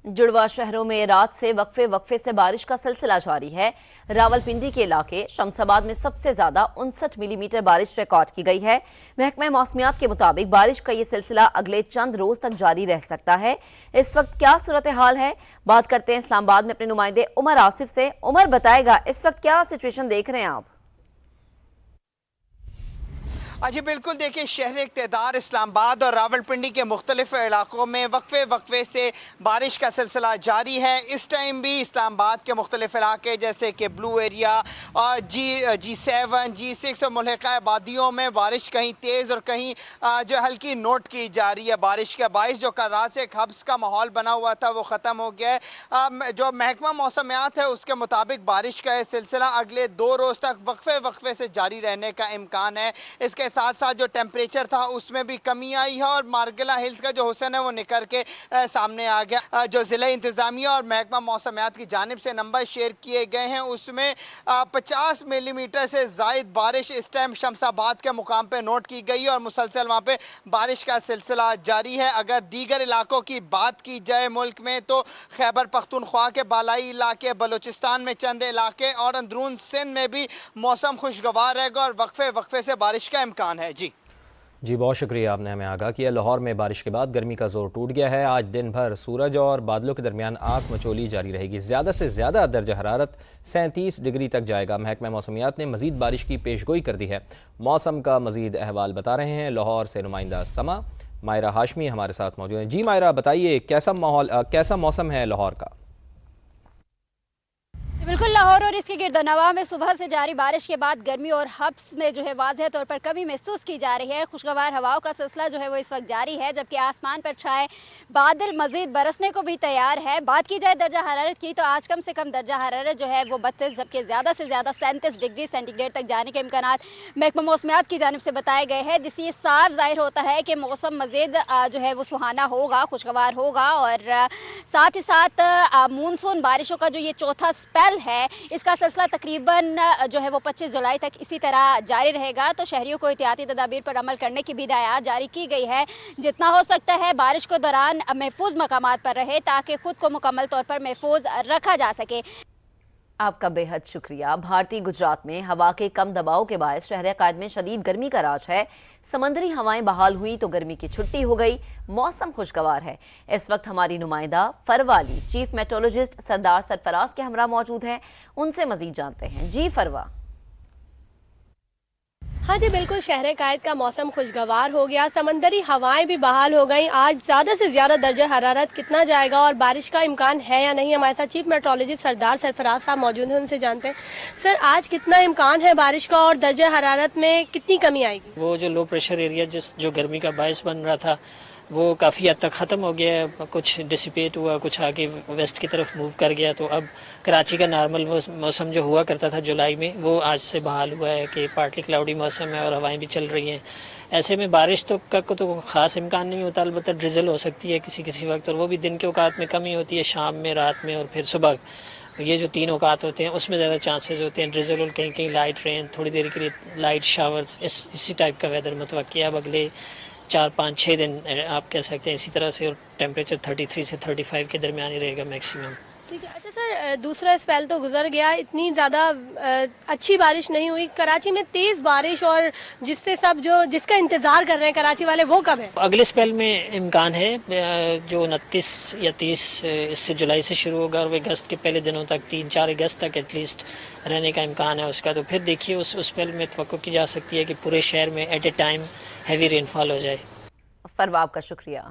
जुड़वा शहरों में रात से वक्फे वक्फे से बारिश का सिलसिला जारी है। रावलपिंडी के इलाके शमसाबाद में सबसे ज्यादा 59 मिलीमीटर बारिश रिकॉर्ड की गई है। महकमा मौसमियात के मुताबिक बारिश का ये सिलसिला अगले चंद रोज तक जारी रह सकता है। इस वक्त क्या सूरत हाल है, बात करते हैं इस्लामाबाद में अपने नुमाइंदे उमर आसिफ से। उमर बताएगा इस वक्त क्या सिचुएशन देख रहे हैं आप? जी बिल्कुल, देखिए शहर इक़्तिदार इस्लामाबाद और रावलपिंडी के मुख्तलिफ इलाकों में वक्फे वक्फे से बारिश का सिलसिला जारी है। इस टाइम भी इस्लामाबाद के मुख्तलिफ इलाके जैसे कि ब्लू एरिया और G7 G6 और मुल्हिका आबादियों में बारिश कहीं तेज़ और कहीं जो हल्की नोट की जा रही है। बारिश के बायस जो कल रात से एक हब्स का माहौल बना हुआ था वो ख़त्म हो गया है। जो महकमा मौसमियात है उसके मुताबिक बारिश का सिलसिला अगले 2 रोज़ तक वक्फे वक्फे से जारी रहने का इम्कान है। इसके साथ साथ जो टेम्परेचर था उसमें भी कमी आई है और मार्गला हिल्स का जो हुसन है वो निकल के सामने आ गया। जो ज़िला इंतज़ामिया और महकमा मौसमियात की जानिब से नंबर शेयर किए गए हैं उसमें 50 मिलीमीटर से ज़ायद बारिश इस टाइम शमसाबाद के मुकाम पे नोट की गई और मुसलसल वहाँ पे बारिश का सिलसिला जारी है। अगर दीगर इलाकों की बात की जाए मुल्क में तो खैबर पख्तूनख्वा के बालाई इलाके, बलूचिस्तान में चंद इलाके और अंदरून सिंध में भी मौसम खुशगवार रहेगा और वक्फे वक्फे से बारिश का इम्कान है। जी बहुत शुक्रिया, आपने हमें आगाह किया। लाहौर में बारिश के बाद गर्मी का जोर टूट गया है। आज दिन भर सूरज और बादलों के दरमियान आग मचोली जारी रहेगी। ज़्यादा से ज़्यादा दर्जा हरारत 37 डिग्री तक जाएगा। महकमा मौसमियात ने मजीद बारिश की पेशगोई कर दी है। मौसम का मजीद अहवाल बता रहे हैं लाहौर से नुमाइंदा समा मायरा हाशमी हमारे साथ मौजूद हैं। जी मायरा, बताइए कैसा मौसम है लाहौर का? बिल्कुल, लाहौर और इसके गिरदोनवा में सुबह से जारी बारिश के बाद गर्मी और हब्स में जो है वाज़ेह तौर पर कमी महसूस की जा रही है। खुशगवार हवाओं का सिलसिला जो है वो इस वक्त जारी है, जबकि आसमान पर छाए बादल मजीद बरसने को भी तैयार है। बात की जाए दर्जा हरारत की तो आज कम से कम दर्जा हरारत जो है वो 32 जबकि ज़्यादा से ज़्यादा 37 डिग्री सेंटीग्रेड तक जाने के इम्कान महकमा मौसमियात की जानिब से बताए गए हैं, जिससे ये साफ ज़ाहिर होता है कि मौसम मजीद जो है वो सुहाना होगा, खुशगवार होगा। और साथ ही साथ मानसून बारिशों का जो ये चौथा स्पेल है इसका सिलसिला तकरीबन जो है वो 25 जुलाई तक इसी तरह जारी रहेगा। तो शहरियों को एहतियाती तदाबीर पर अमल करने की भी हिदायत जारी की गई है। जितना हो सकता है बारिश के दौरान महफूज मकामात पर रहे ताकि खुद को मुकम्मल तौर पर महफूज रखा जा सके। आपका बेहद शुक्रिया। भारतीय गुजरात में हवा के कम दबाव के बायस शहर कायद में शदीद गर्मी का राज है। समंदरी हवाएं बहाल हुई तो गर्मी की छुट्टी हो गई, मौसम खुशगवार है। इस वक्त हमारी नुमाइंदा फरवाली चीफ मेट्रोलॉजिस्ट सरदार सरफराज के हमरा मौजूद हैं, उनसे मजीद जानते हैं। जी फरवा। हाँ जी बिल्कुल, शहर कायद का मौसम खुशगवार हो गया, समंदरी हवाएं भी बहाल हो गई। आज ज़्यादा से ज़्यादा दर्जा हरारत कितना जाएगा और बारिश का इम्कान है या नहीं, हमारे साथ चीफ मेट्रोलॉजिस्ट सरदार सरफराज साहब मौजूद हैं, उनसे जानते हैं। सर, आज कितना इम्कान है बारिश का और दर्जा हरारत में कितनी कमी आएगी? वो जो लो प्रेशर एरिया जो गर्मी का बायस बन रहा था वो काफ़ी हद तक ख़त्म हो गया है। कुछ डिसिपेट हुआ, कुछ आगे वेस्ट की तरफ मूव कर गया। तो अब कराची का नॉर्मल मौसम जो हुआ करता था जुलाई में वो आज से बहाल हुआ है कि पार्टली क्लाउडी मौसम है और हवाएं भी चल रही हैं। ऐसे में बारिश तो का तो ख़ास इम्कान नहीं होता, अलबत्ता ड्रिजल हो सकती है किसी किसी वक्त, और वो भी दिन के औकात में कमी होती है, शाम में, रात में और फिर सुबह। ये जो 3 औकात होते हैं उसमें ज़्यादा चांसेस होते हैं ड्रिजल और कहीं कहीं लाइट रेन, थोड़ी देर के लिए लाइट शावर्स, इसी टाइप का वेदर मुतवक्की है अब अगले 4-5-6 दिन आप कह सकते हैं इसी तरह से। और टेम्परेचर 33 से 35 के दरमियान ही रहेगा मैक्सिमम। ठीक है। अच्छा सर, दूसरा स्पेल तो गुजर गया, इतनी ज़्यादा अच्छी बारिश नहीं हुई कराची में, तेज़ बारिश, और जिससे सब जिसका इंतज़ार कर रहे हैं कराची वाले वो कब है? अगले स्पेल में इम्कान है जो 29 या 30 इससे जुलाई से शुरू होगा और वे अगस्त के पहले दिनों तक 3-4 अगस्त तक एटलीस्ट रहने का इम्कान है उसका। तो फिर देखिए उस स्पेल में तवक्को की जा सकती है कि पूरे शहर में at a time heavy rainfall हो जाए। फरवा, आपका शुक्रिया।